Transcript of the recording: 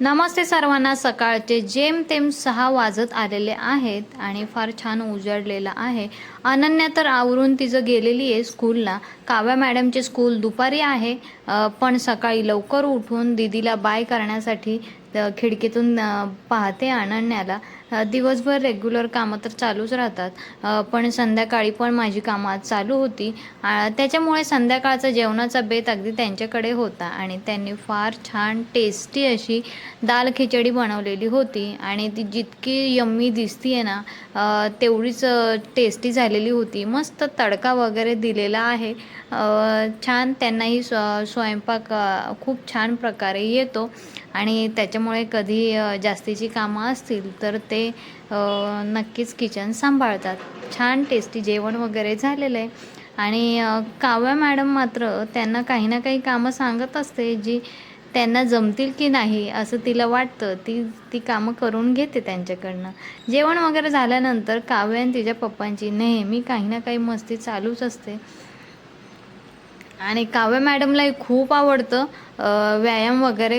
नमस्ते सर्वांना. सकाळचे जेमतेम 6 वाजत आलेले आहेत आणि फार छान उजळलेलं आहे. अनन्या तर आवरून तिचं गेलेली आहे स्कूलला. काव्या मॅडमचे स्कूल दुपारी आहे, पण सकाळी लवकर उठून दीदीला बाय करण्यासाठी खिडकीतून पाहते अनन्याला. दिवसभर रेग्युलर कामं तर चालूच राहतात, पण संध्याकाळी पण माझी कामं आज चालू होती. त्याच्यामुळे संध्याकाळचा जेवणाचा बेत अगदी त्यांच्याकडे होता आणि त्यांनी फार छान टेस्टी अशी दाल खिचडी बनवलेली होती आणि ती जितकी यम्मी दिसतीये ना, तेवढीच टेस्टी झालेली होती. मस्त तडका वगैरे दिलेला आहे. छान त्यांनाही स्वयंपाक खूप छान प्रकारे येतो आणि त्याच्यामुळे कधी जास्तीची कामं असतील तर ते नक्कीच किचन सांभाळतात. छान टेस्टी जेवण वगैरे झालेलं आहे आणि काव्या मॅडम मात्र त्यांना काही ना काही कामं सांगत असते, जी त्यांना जमतील की नाही असं तिला वाटतं. ती कामं करून घेते त्यांच्याकडनं. जेवण वगैरे झाल्यानंतर काव्या आणि तिच्या पप्पांची नेहमी काही ना काही मस्ती चालूच असते आणि काव्या मॅडमलाही खूप आवडतं व्यायाम वगैरे